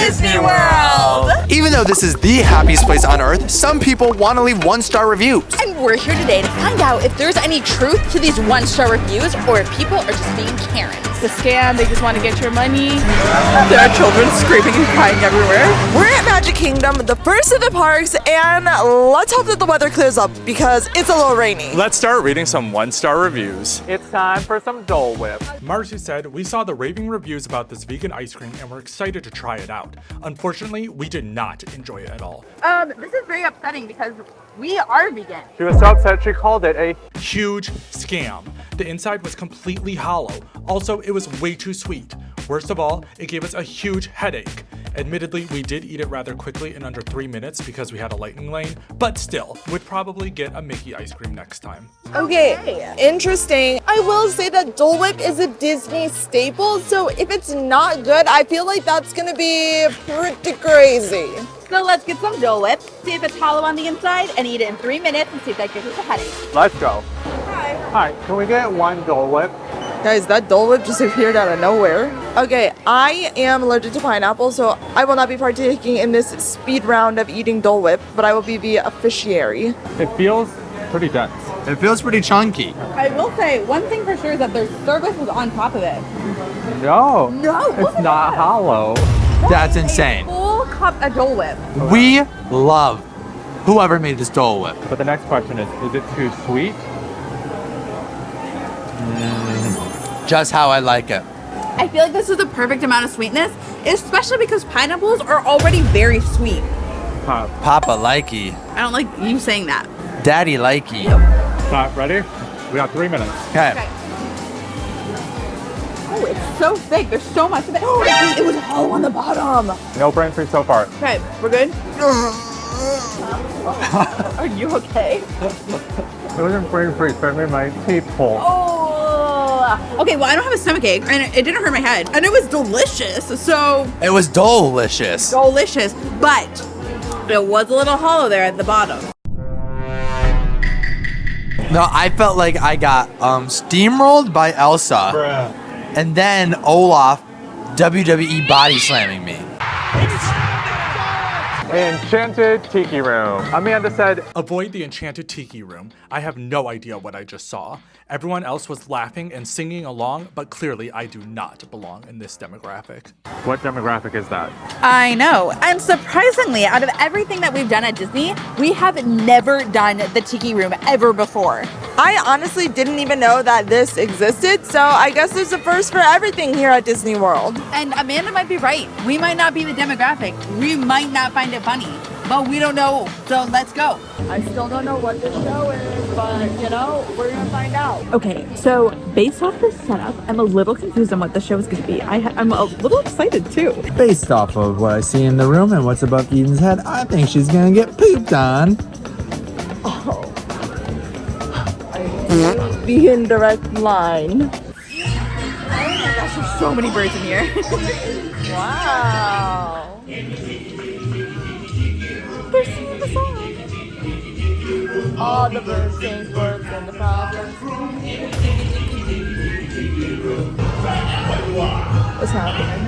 Disney World! Even though this is the happiest place on earth, some people want to leave 1-star reviews. And we're here today to find out if there's any truth to these 1-star reviews or if people are just being Karens. The scam, they just want to get your money. There are children screaming and crying everywhere. We're at Magic Kingdom, the first of the parks, and let's hope that the weather clears up because it's a little rainy. Let's start reading some 1-star reviews. It's time for some Dole Whip. Marcy said, we saw the raving reviews about this vegan ice cream and we're excited to try it out. Unfortunately, we did not enjoy it at all. This is very upsetting because we are vegan. She was so upset she called it a Huge scam. The inside was completely hollow. Also, it was way too sweet. Worst of all, it gave us a huge headache. Admittedly, we did eat it rather quickly in under 3 minutes because we had a lightning lane, but still, would probably get a Mickey ice cream next time. Okay, interesting. I will say that Dole Whip is a Disney staple, so if it's not good, I feel like that's gonna be pretty crazy. So let's get some Dole Whip, see if it's hollow on the inside, and eat it in 3 minutes and see if that gives us a headache. Let's go. Hi. Hi, can we get one Dole Whip? Guys, that Dole Whip just appeared out of nowhere. Okay, I am allergic to pineapple, so I will not be partaking in this speed round of eating Dole Whip, but I will be the officiary. It feels pretty dense. It feels pretty chunky. I will say, one thing for sure is that their service was on top of it. No, No, it's not hollow. That's insane. Full cup of Dole Whip. We love whoever made this Dole Whip. But the next question is it too sweet? Just how I like it. I feel like this is the perfect amount of sweetness, especially because pineapples are already very sweet. Papa likey. I don't like you saying that. Daddy likey. Stop, ready? We got 3 minutes. Okay. Oh, it's so thick. There's so much of it. Oh, it was hollow on the bottom. No brain freeze so far. Okay, we're good? Are you okay? It wasn't brain freeze, but it made my teeth pull. Oh. Okay, well, I don't have a stomachache, and it didn't hurt my head. And it was delicious, so... It was delicious. Delicious, but it was a little hollow there at the bottom. No, I felt like I got steamrolled by Elsa. Bruh. And then Olaf WWE body slamming me. Enchanted Tiki Room. Amanda said, Avoid the enchanted tiki room. I have no idea what I just saw. Everyone else was laughing and singing along, but clearly I do not belong in this demographic. what demographic is that? I know. And surprisingly, out of everything that we've done at Disney, we have never done the Tiki Room ever before. I honestly didn't even know that this existed, so I guess there's a first for everything here at Disney World. And Amanda might be right. We might not be the demographic. We might not find it funny. But we don't know, so let's go. I still don't know what this show is, but you know, we're gonna find out. Okay, so based off this setup, I'm a little confused on what the show is going to be. I'm a little excited too. Based off of what I see in the room and what's above Eden's head, I think she's gonna get pooped on. Oh. The indirect line. There's so many birds in here. Wow. They're singing the song. All the birds sing words in the province. What's happening?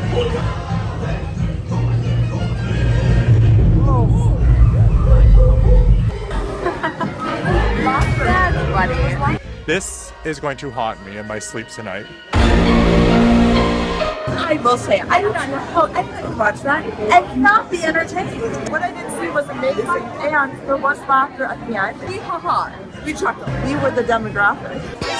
That's funny. This is going to haunt me in my sleep tonight. I will say, I do not know how anyone could watch that and not be entertained. What I did see was amazing, and there was laughter at the end. We chuckled. We were the demographic.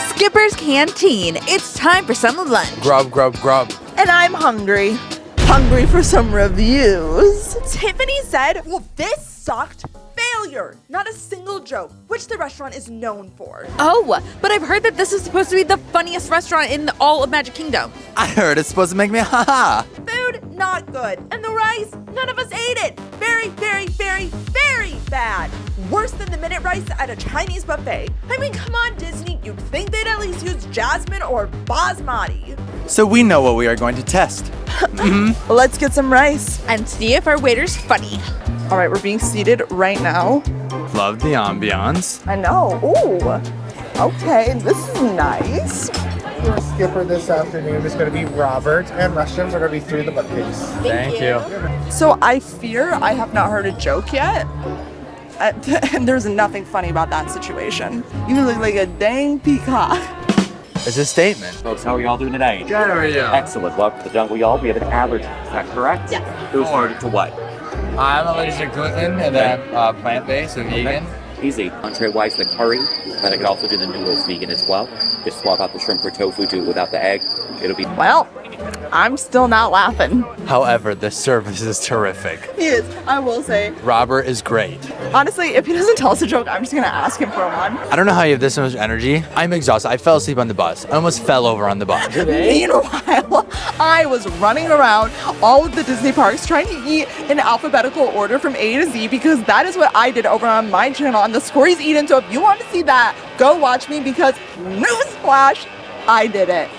Skipper's Canteen. It's time for some lunch. Grub, grub, grub. And I'm hungry. Hungry for some reviews. Tiffany said, well, this sucked. Failure. Not a single joke, which the restaurant is known for. Oh, but I've heard that this is supposed to be the funniest restaurant in all of Magic Kingdom. I heard it's supposed to make me haha. Food, not good. And the rice, none of us ate it. Very, very, very, very bad. Worse than the minute rice at a Chinese buffet. I mean, come on, Disney. You'd think they'd at least use jasmine or basmati. So we know what we are going to test. Let's get some rice. And see if our waiter's funny. All right, we're being seated right now. Love the ambiance. I know. Ooh. Okay, this is nice. Your skipper this afternoon is going to be Robert, and restrooms are going to be through the bookcase. Thank you. So I fear I have not heard a joke yet. And there's nothing funny about that situation. You look like a dang peacock. It's a statement. Folks, how are y'all doing today? Good, how are you? Excellent. Welcome to the jungle, y'all. We have an allergy. Is that correct? Yeah. Who's allergic to what? I'm allergic to gluten and then plant-based and vegan. Easy. Entree-wise, the curry. Then I could also do the noodles vegan as well. Just swap out the shrimp for tofu, do it without the egg. It'll be... Well, I'm still not laughing. However, the service is terrific. He is, I will say. Robert is great. Honestly, if he doesn't tell us a joke, I'm just gonna ask him for one. I don't know how you have this much energy. I'm exhausted. I fell asleep on the bus. I almost fell over on the bus. Meanwhile, I was running around all of the Disney parks trying to eat in alphabetical order from A to Z because that is what I did over on my channel on the Skorys Eden. So if you want to see that, go watch me because newsflash, I did it.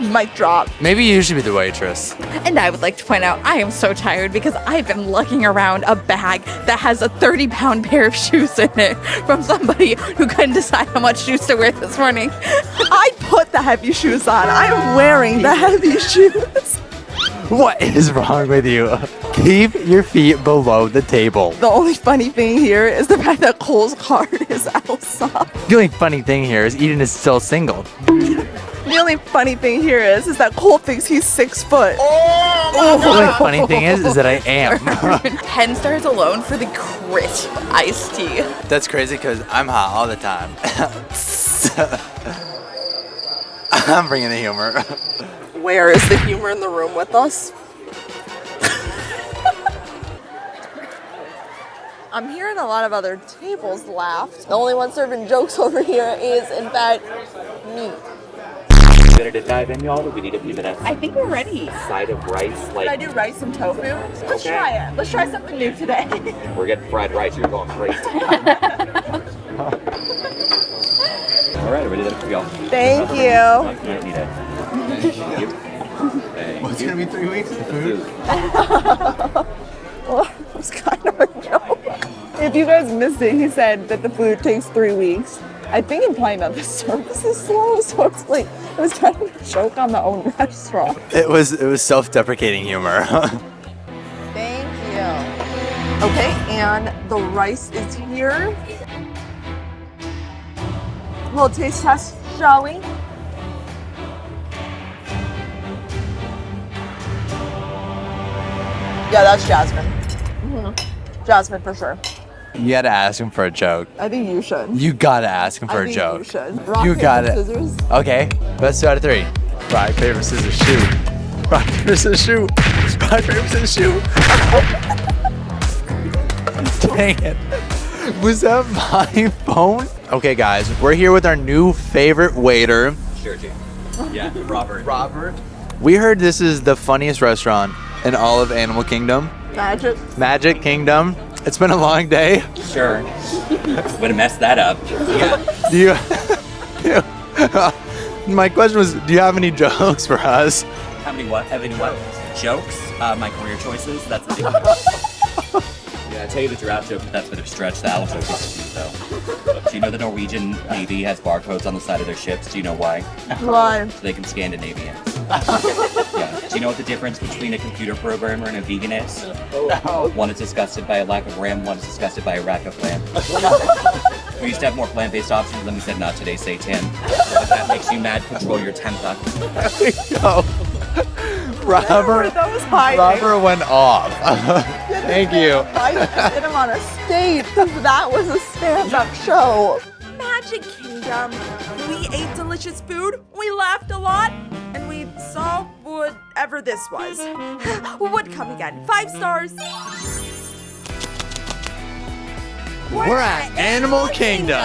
Mic drop. Maybe you should be the waitress. And I would like to point out, I am so tired because I've been lugging around a bag that has a 30-pound pair of shoes in it from somebody who couldn't decide how much shoes to wear this morning. I put the heavy shoes on. I'm wearing the heavy shoes. What is wrong with you? Keep your feet below the table. The only funny thing here is the fact that Cole's card is Elsa. The only funny thing here is Eden is still single. The only funny thing here is that Cole thinks he's 6 foot. The only funny thing is that I am. 10 stars alone for the crisp iced tea. That's crazy because I'm hot all the time. I'm bringing the humor. Where is the humor in the room with us? I'm hearing a lot of other tables laughed. The only one serving jokes over here is, in fact, me. Ready to dive in, y'all? Or we need a few minutes? I think we're ready. Side of rice, Should I do rice and tofu? Let's try it. Let's try something new today. We're getting fried rice. You're going crazy. All right, ready to go, y'all? Thank you. You might need it. Thank you. What's going to be 3 weeks of food? Well, it was kind of a joke. If you guys missed it, he said that the food takes 3 weeks. I think implying that the service is slow, so it's like, it was kind of a joke on the own restaurant. It was self-deprecating humor. Thank you. Okay, and the rice is here. Little taste test, shall we? Yeah, that's Jasmine. Jasmine for sure. You gotta ask him for a joke. I think you should. You gotta ask him for I a think joke. you should. Rock, You paper, got it. scissors. Okay, let's do out of 3. Rock, paper, scissors, shoot. Rock, paper, scissors, shoot. Rock, paper, scissors, shoot. Dang it. Was that my phone? Okay, guys, we're here with our new favorite waiter. Sure, Jim. Yeah, Robert. Robert. We heard this is the funniest restaurant in all of Animal Kingdom. Magic Kingdom. It's been a long day. Sure. Would have messed that up. Do you? My question was, do you have any jokes for us? Have any what? Jokes? My career choices? That's the big one. Yeah, I tell you the giraffe joke, but that's a bit of a stretch. The owl joke is cute, though. Do you know the Norwegian Navy has barcodes on the side of their ships? Do you know why? Why? So they can Scandinavian. Yeah. Do you know what the difference between a computer programmer and a vegan is? No. One is disgusted by a lack of RAM, one is disgusted by a rack of lamb. We used to have more plant-based options, then we said not today, say Tim. If that makes you mad, control your temper. Robert went off. Thank you. I did him on a stage because that was a stand-up show. Magic Kingdom. We ate delicious food, we laughed a lot, and we saw whatever this was. What come again? 5 stars. We're at Animal Kingdom.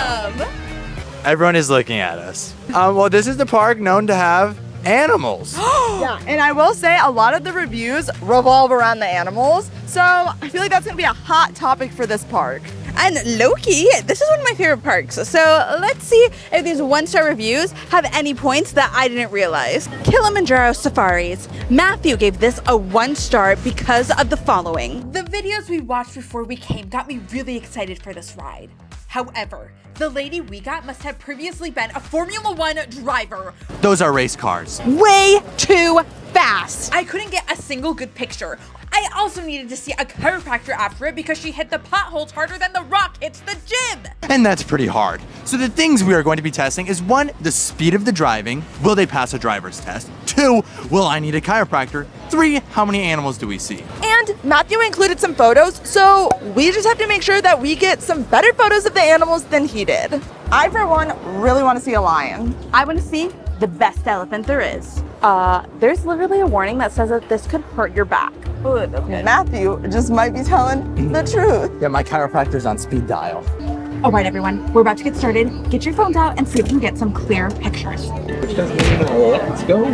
Everyone is looking at us. Well, this is the park known to have animals. Yeah, and I will say a lot of the reviews revolve around the animals, so I feel like that's gonna be a hot topic for this park. And Loki, this is one of my favorite parks. So let's see if these 1-star reviews have any points that I didn't realize. Kilimanjaro Safaris. Matthew gave this a 1-star because of the following. The videos we watched before we came got me really excited for this ride. However, the lady we got must have previously been a Formula 1 driver. Those are race cars. Way too fast. I couldn't get a single good picture. I also needed to see a chiropractor after it because she hit the potholes harder than The Rock hits the gym. And that's pretty hard. So the things we are going to be testing is 1, the speed of the driving. Will they pass a driver's test? 2, will I need a chiropractor? 3, how many animals do we see? And Matthew included some photos, so we just have to make sure that we get some better photos of the animals than he did. I, for one, really want to see a lion. I want to see the best elephant there is. There's literally a warning that says that this could hurt your back. Matthew just might be telling the truth. Yeah, my chiropractor's on speed dial. All right, everyone, we're about to get started. Get your phones out and see if we can get some clear pictures. Let's go.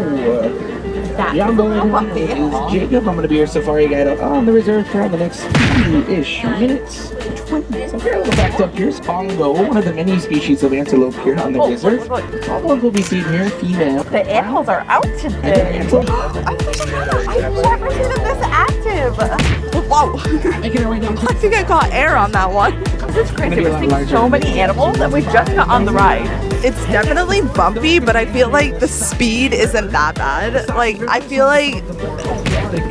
Yeah, I'm going. Is Jacob. I'm going to be your safari guide on the reserve for the next 2-ish minutes. 20 minutes. Okay, a little backed up. Here's Bongo, one of the many species of antelope here on the reserve. All of will be seen here, female. The animals are out today. I've never seen them this active. Whoa. I think I caught air on that one. This is crazy. We're seeing so many animals that we just got on the ride. It's definitely bumpy, but I feel like the speed isn't that bad. Like, I feel like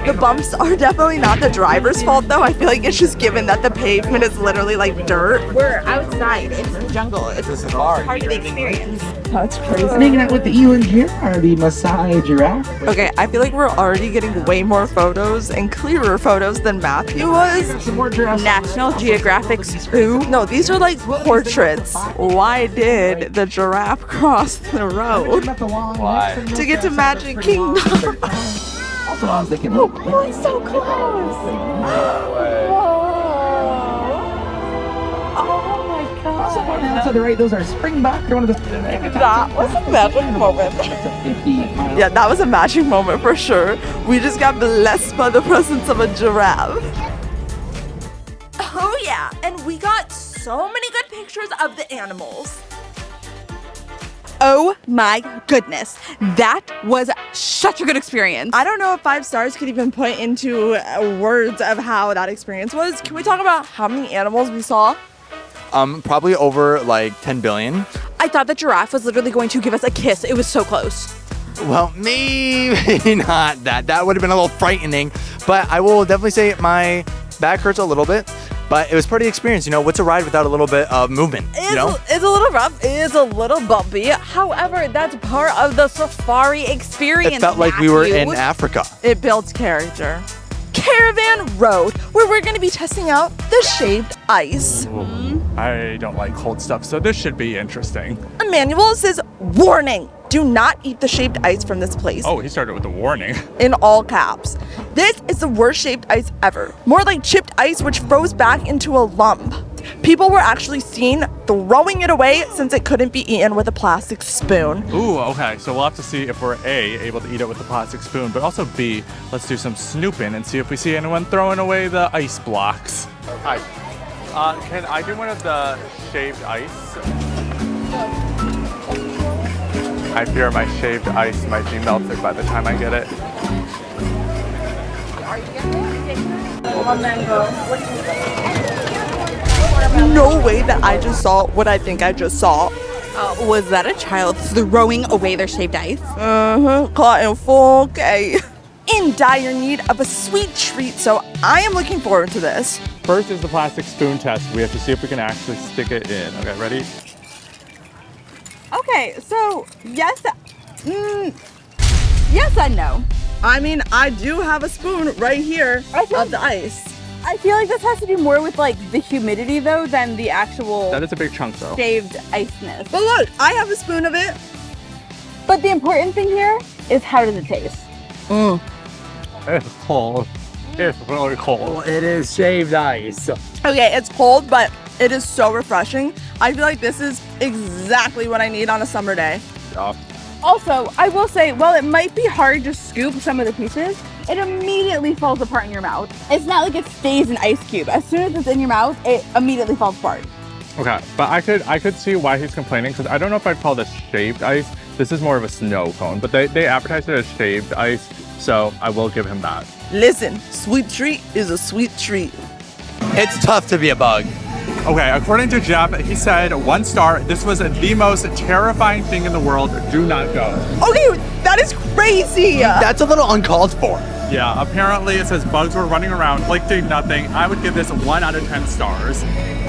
the bumps are definitely not the driver's fault, though. I feel like it's just given that the pavement is literally like dirt. We're outside. It's a jungle. It's part of the experience. That's crazy. Hanging out with the eland here are the Maasai giraffe. Okay, I feel like we're already getting way more photos and clearer photos than Matthew was. Some more giraffes. National Geographic Zoo. No, these are like portraits. Why did the giraffe cross the road Why? to get to Magic Kingdom? Also, ones that can look. Oh, it's so close. Oh my god. Also, on the outside the right, those are springbok. They're one of the. That was a magic moment. 50-mile. Yeah, that was a magic moment for sure. We just got blessed by the presence of a giraffe. Oh yeah, and we got so many good pictures of the animals. Oh my goodness. That was such a good experience. I don't know if 5 stars could even put into words of how that experience was. Can we talk about how many animals we saw? Probably over like 10 billion. I thought the giraffe was literally going to give us a kiss. It was so close. Well, maybe not that. That would have been a little frightening, but I will definitely say my back hurts a little bit. But it was pretty experience, you know. What's a ride without a little bit of movement, you know? It's a little rough. It's a little bumpy. However, that's part of the safari experience. It felt like we were in Africa. It builds character. Caravan Road, where we're going to be testing out the shaved ice. I don't like cold stuff, so this should be interesting. A manual says, warning, do not eat the shaved ice from this place. Oh, he started with a warning. In all caps. This is the worst shaved ice ever. More like chipped ice, which froze back into a lump. People were actually seen throwing it away since it couldn't be eaten with a plastic spoon. Ooh, okay, so we'll have to see if we're A, able to eat it with the plastic spoon, but also B, let's do some snooping and see if we see anyone throwing away the ice blocks. Hi. Can I do one of the shaved ice? I fear my shaved ice might be melted by the time I get it. No way that I just saw what I think I just saw. Was that a child throwing away their shaved ice? Caught in 4K. In dire need of a sweet treat, so I am looking forward to this. First is the plastic spoon test. We have to see if we can actually stick it in. Okay, ready? Okay, so yes and no. I mean, I do have a spoon right here of the ice. I feel like this has to do more with like the humidity though than the actual That is a big chunk though. shaved iceness. But look, I have a spoon of it. But the important thing here is how does it taste? It's cold. It's really cold. It is shaved ice. Okay, it's cold, but it is so refreshing. I feel like this is exactly what I need on a summer day. Also, I will say, while it might be hard to scoop some of the pieces, it immediately falls apart in your mouth. It's not like it stays an ice cube. As soon as it's in your mouth, it immediately falls apart. Okay, but I could see why he's complaining, because I don't know if I'd call this shaved ice. This is more of a snow cone, but they advertised it as shaved ice, so I will give him that. Listen, sweet treat is a sweet treat. It's tough to be a bug. Okay, according to Jeff, he said 1 star. This was the most terrifying thing in the world. Do not go. Okay, that is crazy. That's a little uncalled for. Yeah, apparently it says bugs were running around, like did nothing. I would give this 1 out of 10 stars.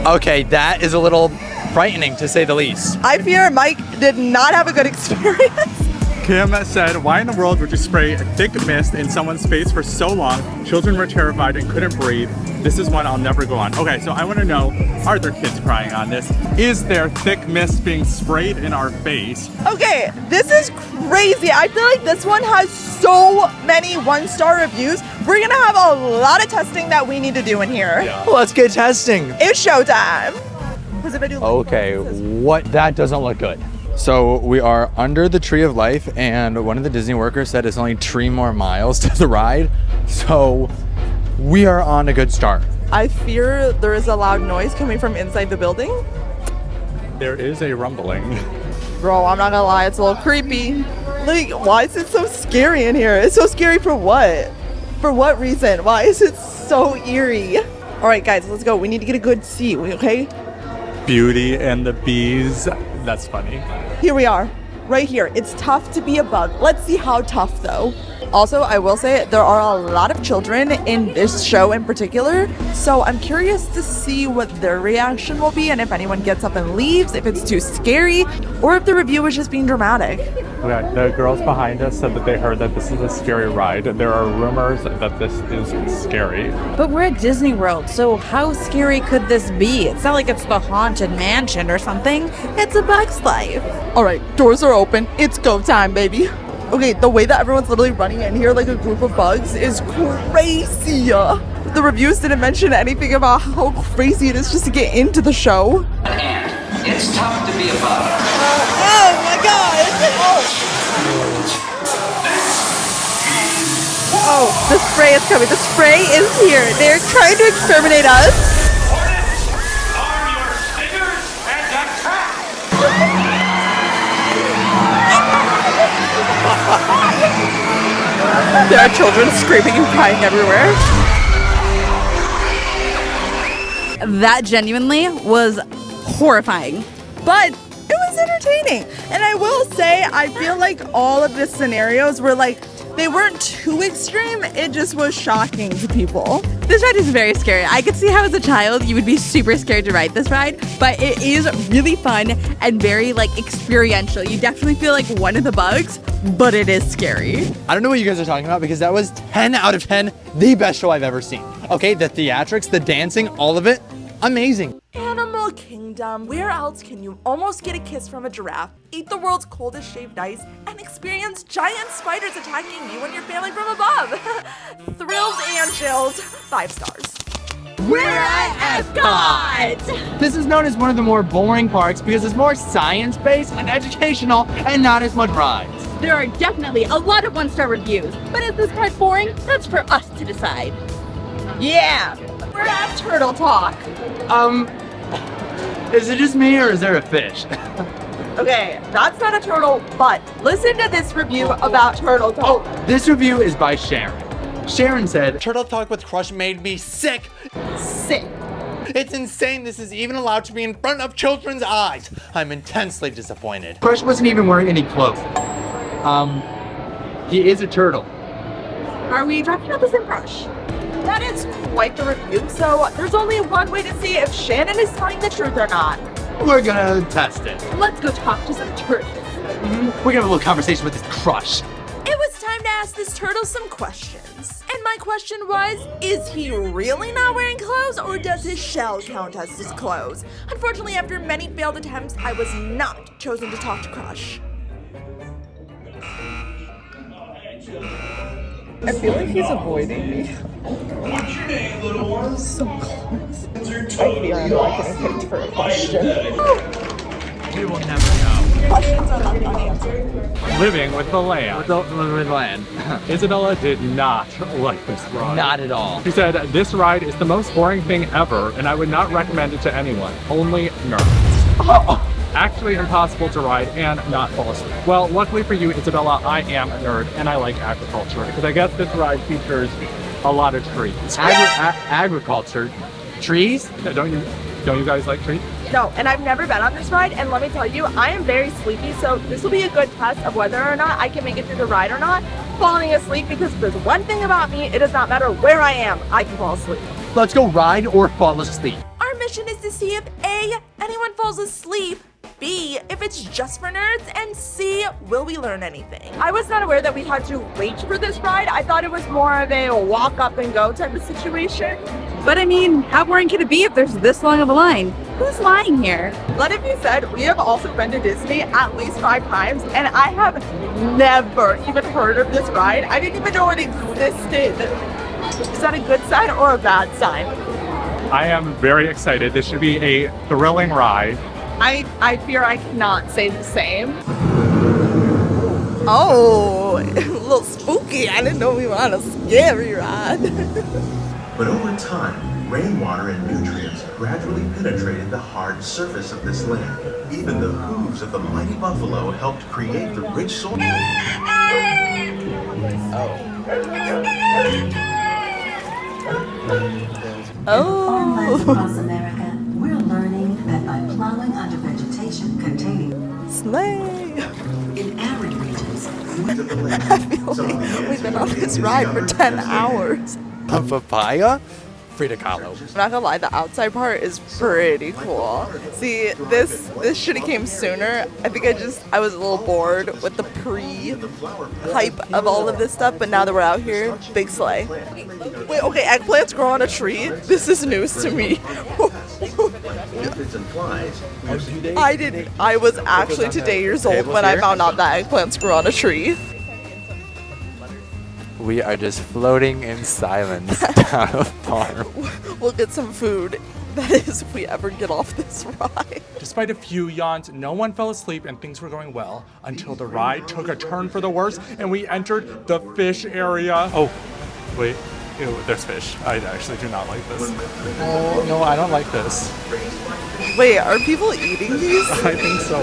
Okay, that is a little frightening to say the least. I fear Mike did not have a good experience. Kim said, why in the world would you spray thick mist in someone's face for so long? Children were terrified and couldn't breathe. This is one I'll never go on. Okay, so I want to know, are there kids crying on this? Is there thick mist being sprayed in our face? Okay, this is crazy. I feel like this one has so many 1-star reviews. We're gonna have a lot of testing that we need to do in here. Yeah. Let's get testing. It's showtime. Okay, what? That doesn't look good. So we are under the Tree of Life, and one of the Disney workers said it's only 3 more miles to the ride. So we are on a good start. I fear there is a loud noise coming from inside the building. There is a rumbling. Bro, I'm not gonna lie, it's a little creepy. Like, why is it so scary in here? It's so scary for what? For what reason? Why is it so eerie? All right, guys, let's go. We need to get a good seat, okay? Beauty and the Bees. That's funny. Here we are, right here. It's tough to be a bug. Let's see how tough, though. Also, I will say there are a lot of children in this show in particular, so I'm curious to see what their reaction will be and if anyone gets up and leaves, if it's too scary, or if the review is just being dramatic. Okay, the girls behind us said that they heard that this is a scary ride. There are rumors that this is scary. But we're at Disney World, so how scary could this be? It's not like it's the Haunted Mansion or something. It's a Bug's Life. All right, doors are open. It's go time, baby. Okay, the way that everyone's literally running in here like a group of bugs is crazy. The reviews didn't mention anything about how crazy it is just to get into the show. And it's tough to be a bug. Oh my god! Oh, the spray is coming. The spray is here. They're trying to exterminate us. There are children screaming and crying everywhere. That genuinely was horrifying. But it was entertaining. And I will say, I feel like all of the scenarios were like, they weren't too extreme. It just was shocking to people. This ride is very scary. I could see how as a child you would be super scared to ride this ride, but it is really fun and very like experiential. You definitely feel like one of the bugs, but it is scary. I don't know what you guys are talking about because that was 10 out of 10, the best show I've ever seen. Okay, the theatrics, the dancing, all of it, amazing. Animal Kingdom. Where else can you almost get a kiss from a giraffe, eat the world's coldest shaved ice, and experience giant spiders attacking you and your family from above? Thrills and chills. 5 stars. We're at Epcot! This is known as one of the more boring parks because it's more science-based and educational and not as much rides. There are definitely a lot of 1-star reviews, but is this part boring? That's for us to decide. Yeah, we're at Turtle Talk. Is it just me or is there a fish? Okay, that's not a turtle, but listen to this review about Turtle Talk. Oh, this review is by Sharon. Sharon said, Turtle Talk with Crush made me sick. Sick. It's insane this is even allowed to be in front of children's eyes. I'm intensely disappointed. Crush wasn't even wearing any clothes. He is a turtle. Are we wrapping up the same Crush? That is quite the review, so there's only one way to see if Shannon is telling the truth or not. We're gonna test it. Let's go talk to some turtles. We're gonna have a little conversation with this Crush. It was time to ask this turtle some questions. And my question was, is he really not wearing clothes or does his shell count as his clothes? Unfortunately, after many failed attempts, I was not chosen to talk to Crush. I feel like he's avoiding me. What's your name, little one? So close. I feel I'm not getting picked for a question. We will never know. questions are left unanswered. Living with the land. With land. Isabella did not like this ride. Not at all. She said, this ride is the most boring thing ever, and I would not recommend it to anyone. Only nerds. Actually impossible to ride and not fall asleep. Well, luckily for you, Isabella, I am a nerd, and I like agriculture, because I guess this ride features a lot of trees. Agriculture? Trees? Don't you guys like trees? No, and I've never been on this ride, and let me tell you, I am very sleepy, so this will be a good test of whether or not I can make it through the ride or not, falling asleep, because if there's one thing about me, it does not matter where I am, I can fall asleep. Let's go ride or fall asleep. Our mission is to see if A, anyone falls asleep, B, if it's just for nerds, and C, will we learn anything? I was not aware that we had to wait for this ride. I thought it was more of a walk up and go type of situation. But I mean, how boring could it be if there's this long of a line? Who's lying here? Let it be said, we have also been to Disney at least 5 times, and I have never even heard of this ride. I didn't even know it existed. Is that a good sign or a bad sign? I am very excited. This should be a thrilling ride. I fear I cannot say the same. Oh, a little spooky. I didn't know we were on a scary ride. But over time, rainwater and nutrients gradually penetrated the hard surface of this land. Even the hooves of the mighty buffalo helped create the rich soil. Across America, we're learning that by plowing under vegetation containing Slay. in arid regions, I feel like we've been on this ride for 10 hours. A papaya? Frida Kahlo. I'm not gonna lie, the outside part is pretty cool. See, this should have came sooner. I think I was a little bored with the pre-hype of all of this stuff, but now that we're out here, big slay. Wait, okay, eggplants grow on a tree? This is news to me. I didn't. I was actually today years old when I found out that eggplants grew on a tree. We are just floating in silence down a farm. We'll get some food. That is, if we ever get off this ride. Despite a few yawns, no one fell asleep and things were going well until the ride took a turn for the worse and we entered the fish area. Oh, wait. Ew, there's fish. I actually do not like this. Oh, no, I don't like this. Wait, are people eating these? I think so.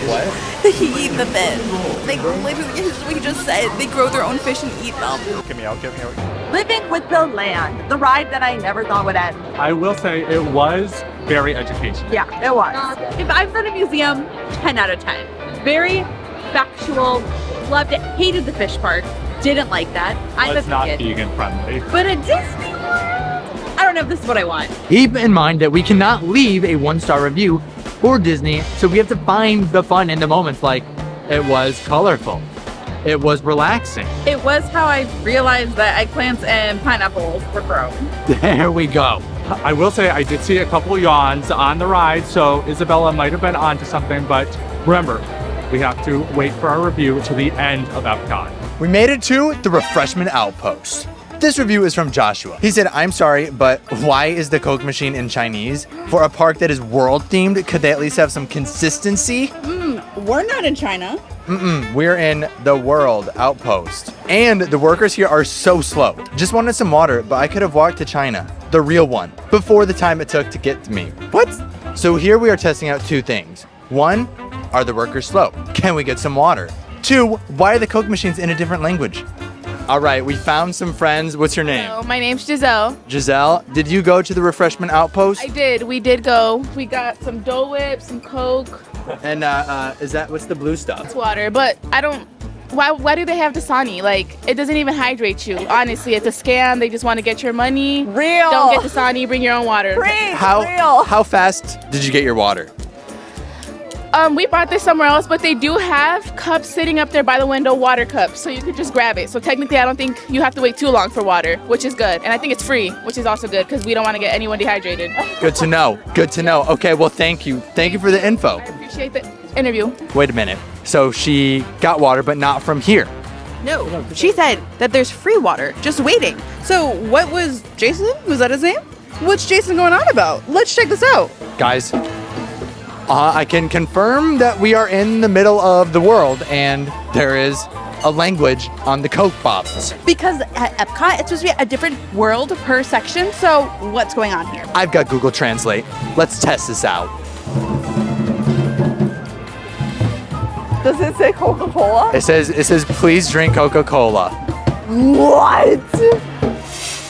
What? They eat the fish. They literally, this is what he just said. They grow their own fish and eat them. Get me out, get me out. Living with the land, the ride that I never thought would end. I will say it was very educational. Yeah, it was. If I've done a museum, 10 out of 10. Very factual, loved it, hated the fish park, didn't like that. I'm It's a not kid. vegan friendly. But a Disney World, I don't know if this is what I want. Keep in mind that we cannot leave a 1-star review for Disney, so we have to find the fun in the moments, like it was colorful, it was relaxing. It was how I realized that eggplants and pineapples were grown. There we go. I will say I did see a couple yawns on the ride, so Isabella might have been onto something, but remember, we have to wait for our review to the end of Epcot. We made it to the refreshment outpost. This review is from Joshua. He said, I'm sorry, but why is the Coke machine in Chinese? For a park that is world themed, could they at least have some consistency? We're not in China. We're in the world outpost. And the workers here are so slow. Just wanted some water, but I could have walked to China, the real one, before the time it took to get to me. What? So here we are testing out 2 things. 1, are the workers slow? Can we get some water? 2, why are the Coke machines in a different language? All right, we found some friends. What's your name? Hello, my name's Giselle. Giselle, did you go to the refreshment outpost? I did. We did go. We got some Dole Whip, some Coke, And what's the blue stuff? water. But I don't. Why do they have Dasani? Like, it doesn't even hydrate you. Honestly, it's a scam. They just want to get your money. Real. Don't get Dasani. Bring your own water. Real. How fast did you get your water? We bought this somewhere else, but they do have cups sitting up there by the window, water cups, so you could just grab it. So technically, I don't think you have to wait too long for water, which is good. And I think it's free, which is also good because we don't want to get anyone dehydrated. Good to know. Good to know. Okay, well, thank you. Thank you for the info. Appreciate the interview. Wait a minute. So she got water, but not from here. No, she said that there's free water, just waiting. So what was Jason? Was that his name? What's Jason going on about? Let's check this out. Guys, I can confirm that we are in the middle of the world and there is a language on the Coke bottles. Because at Epcot, it's supposed to be a different world per section. So what's going on here? I've got Google Translate. Let's test this out. Does it say Coca-Cola? It says please drink Coca-Cola. What?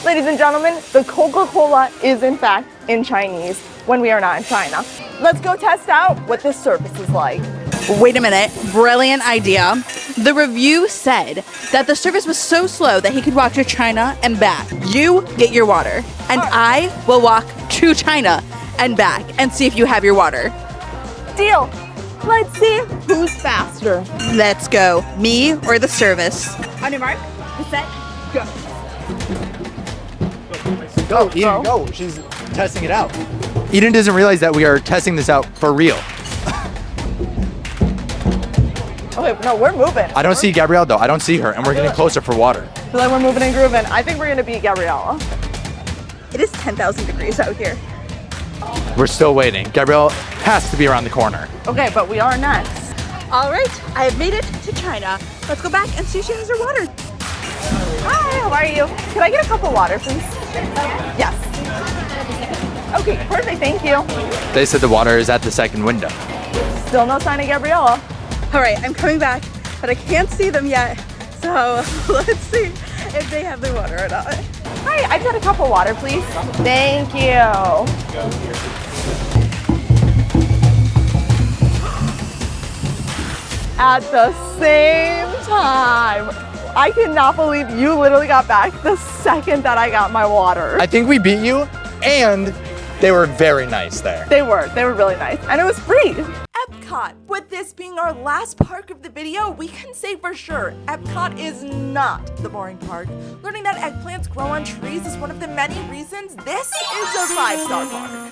Ladies and gentlemen, the Coca-Cola is in fact in Chinese when we are not in China. Let's go test out what this service is like. Wait a minute, brilliant idea. The review said that the service was so slow that he could walk to China and back. You get your water, and I will walk to China and back and see if you have your water. Deal. Let's see who's faster. Let's go, me or the service. On your mark, get set, go. Go, Eden, go. She's testing it out. Eden doesn't realize that we are testing this out for real. Okay, no, we're moving. I don't see Gabrielle though. I don't see her, and we're getting closer for water. I feel like we're moving and grooving. I think we're gonna beat Gabriella. It is 10,000 degrees out here. We're still waiting. Gabrielle has to be around the corner. Okay, but we are next. All right, I have made it to China. Let's go back and see if she has her water. Hi, how are you? Can I get a cup of water, please? Yes. Okay, perfect, thank you. They said the water is at the second window. Still no sign of Gabriella. All right, I'm coming back, but I can't see them yet. So let's see if they have their water or not. Hi, I've got a cup of water, please. Thank you. At the same time. I cannot believe you literally got back the second that I got my water. I think we beat you, and they were very nice there. They were really nice, and it was free. Epcot. With this being our last park of the video, we can say for sure Epcot is not the boring park. Learning that eggplants grow on trees is one of the many reasons this is a 5-star park.